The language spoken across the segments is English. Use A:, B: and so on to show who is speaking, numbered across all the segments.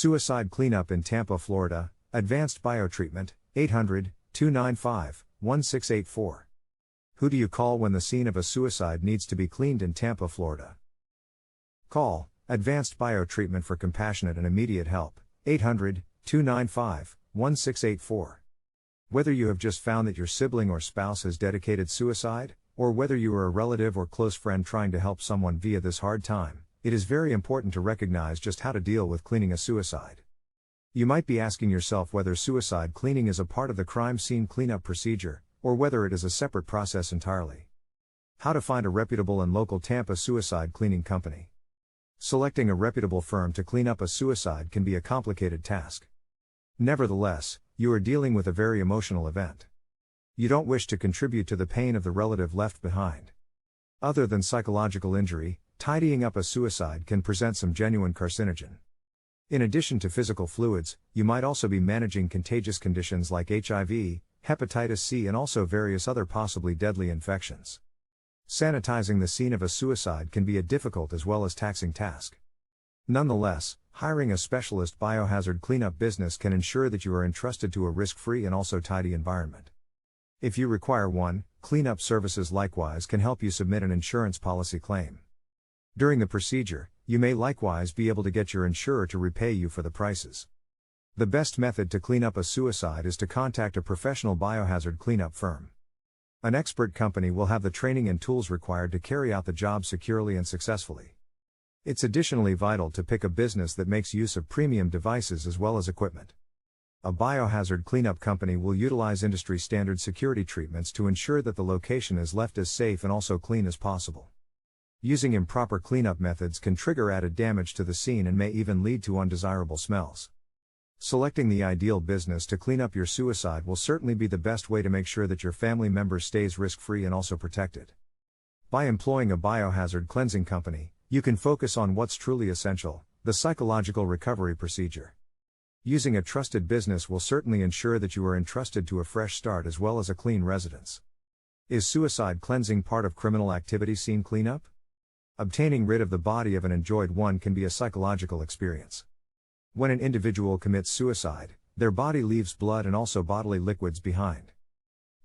A: Suicide Cleanup in Tampa, Florida, Advanced Biotreatment, 800-295-1684. Who do you call when the scene of a suicide needs to be cleaned in Tampa, Florida? Call Advanced Biotreatment for compassionate and immediate help, 800-295-1684. Whether you have just found that your sibling or spouse has dedicated suicide, or whether you are a relative or close friend trying to help someone via this hard time, it is very important to recognize just how to deal with cleaning a suicide. You might be asking yourself whether suicide cleaning is a part of the crime scene cleanup procedure, or whether it is a separate process entirely. How to find a reputable and local Tampa suicide cleaning company. Selecting a reputable firm to clean up a suicide can be a complicated task. Nevertheless, you are dealing with a very emotional event. You don't wish to contribute to the pain of the relative left behind. Other than psychological injury, tidying up a suicide can present some genuine carcinogen. In addition to physical fluids, you might also be managing contagious conditions like HIV, hepatitis C, and also various other possibly deadly infections. Sanitizing the scene of a suicide can be a difficult as well as taxing task. Nonetheless, hiring a specialist biohazard cleanup business can ensure that you are entrusted to a risk-free and also tidy environment. If you require one, cleanup services likewise can help you submit an insurance policy claim. During the procedure, you may likewise be able to get your insurer to repay you for the prices. The best method to clean up a suicide is to contact a professional biohazard cleanup firm. An expert company will have the training and tools required to carry out the job securely and successfully. It's additionally vital to pick a business that makes use of premium devices as well as equipment. A biohazard cleanup company will utilize industry standard security treatments to ensure that the location is left as safe and also clean as possible. Using improper cleanup methods can trigger added damage to the scene and may even lead to undesirable smells. Selecting the ideal business to clean up your suicide will certainly be the best way to make sure that your family member stays risk-free and also protected. By employing a biohazard cleansing company, you can focus on what's truly essential, the psychological recovery procedure. Using a trusted business will certainly ensure that you are entrusted to a fresh start as well as a clean residence. Is suicide cleansing part of criminal activity scene cleanup? Obtaining rid of the body of an enjoyed one can be a psychological experience. When an individual commits suicide, their body leaves blood and also bodily liquids behind.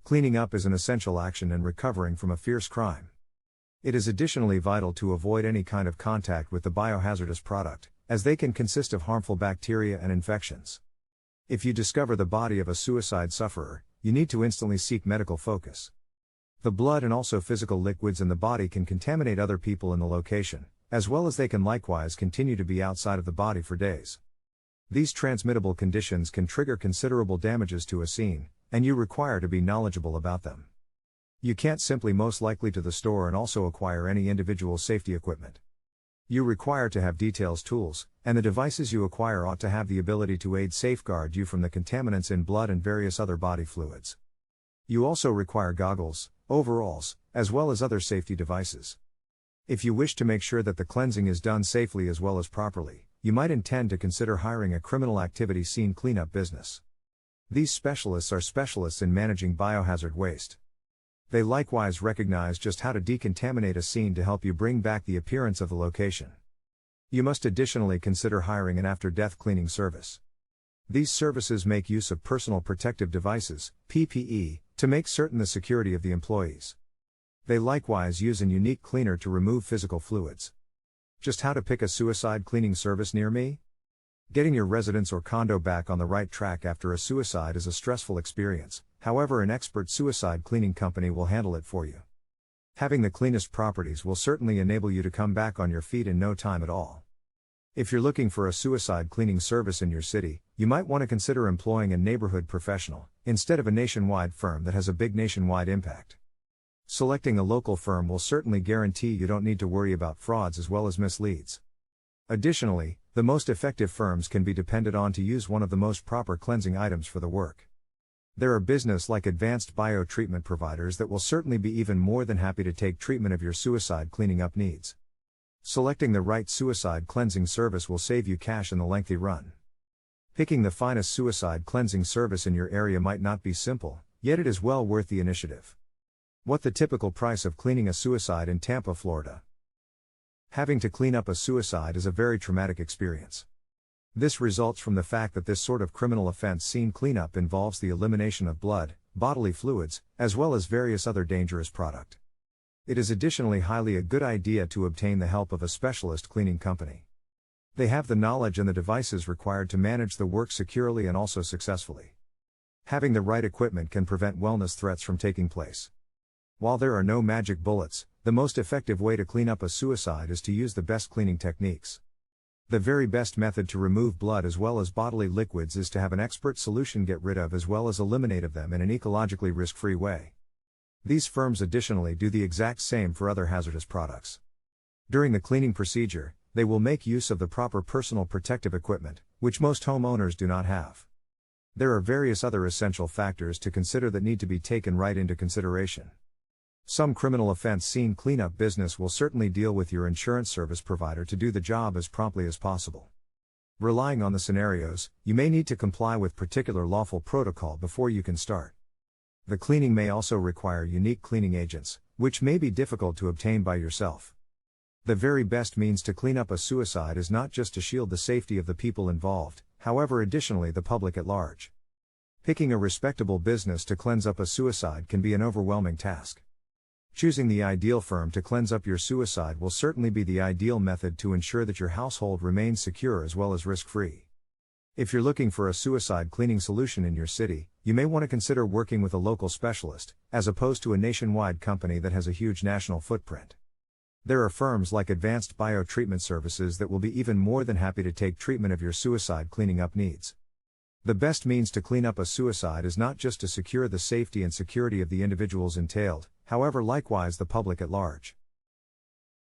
A: Cleaning up is an essential action in recovering from a fierce crime. It is additionally vital to avoid any kind of contact with the biohazardous product, as they can consist of harmful bacteria and infections. If you discover the body of a suicide sufferer, you need to instantly seek medical focus. The blood and also physical liquids in the body can contaminate other people in the location, as well as they can likewise continue to be outside of the body for days. These transmittable conditions can trigger considerable damages to a scene, and you require to be knowledgeable about them. You can't simply most likely to the store and also acquire any individual safety equipment. You require to have details tools, and the devices you acquire ought to have the ability to aid safeguard you from the contaminants in blood and various other body fluids. You also require goggles, overalls, as well as other safety devices. If you wish to make sure that the cleansing is done safely as well as properly, you might intend to consider hiring a criminal activity scene cleanup business. These specialists are specialists in managing biohazard waste. They likewise recognize just how to decontaminate a scene to help you bring back the appearance of the location. You must additionally consider hiring an after-death cleaning service. These services make use of personal protective devices, PPE, to make certain the security of the employees. They likewise use an unique cleaner to remove physical fluids. Just how to pick a suicide cleaning service near me? Getting your residence or condo back on the right track after a suicide is a stressful experience, however an expert suicide cleaning company will handle it for you. Having the cleanest properties will certainly enable you to come back on your feet in no time at all. If you're looking for a suicide cleaning service in your city, you might want to consider employing a neighborhood professional, instead of a nationwide firm that has a big nationwide impact. Selecting a local firm will certainly guarantee you don't need to worry about frauds as well as misleads. Additionally, the most effective firms can be depended on to use one of the most proper cleansing items for the work. There are business like advanced biotreatment providers that will certainly be even more than happy to take treatment of your suicide cleaning up needs. Selecting the right suicide cleansing service will save you cash in the lengthy run. Picking the finest suicide cleansing service in your area might not be simple, yet it is well worth the initiative. What the typical price of cleaning a suicide in Tampa, Florida? Having to clean up a suicide is a very traumatic experience. This results from the fact that this sort of criminal offense scene cleanup involves the elimination of blood, bodily fluids, as well as various other dangerous product. It is additionally highly a good idea to obtain the help of a specialist cleaning company. They have the knowledge and the devices required to manage the work securely and also successfully. Having the right equipment can prevent wellness threats from taking place. While there are no magic bullets, the most effective way to clean up a suicide is to use the best cleaning techniques. The very best method to remove blood as well as bodily liquids is to have an expert solution get rid of as well as eliminate of them in an ecologically risk-free way. These firms additionally do the exact same for other hazardous products. During the cleaning procedure, they will make use of the proper personal protective equipment, which most homeowners do not have. There are various other essential factors to consider that need to be taken right into consideration. Some criminal offense scene cleanup business will certainly deal with your insurance service provider to do the job as promptly as possible. Relying on the scenarios, you may need to comply with particular lawful protocol before you can start. The cleaning may also require unique cleaning agents, which may be difficult to obtain by yourself. The very best means to clean up a suicide is not just to shield the safety of the people involved, however additionally the public at large. Picking a respectable business to cleanse up a suicide can be an overwhelming task. Choosing the ideal firm to cleanse up your suicide will certainly be the ideal method to ensure that your household remains secure as well as risk-free. If you're looking for a suicide cleaning solution in your city, you may want to consider working with a local specialist, as opposed to a nationwide company that has a huge national footprint. There are firms like Advanced Biotreatment Services that will be even more than happy to take treatment of your suicide cleaning up needs. The best means to clean up a suicide is not just to secure the safety and security of the individuals entailed, however likewise the public at large.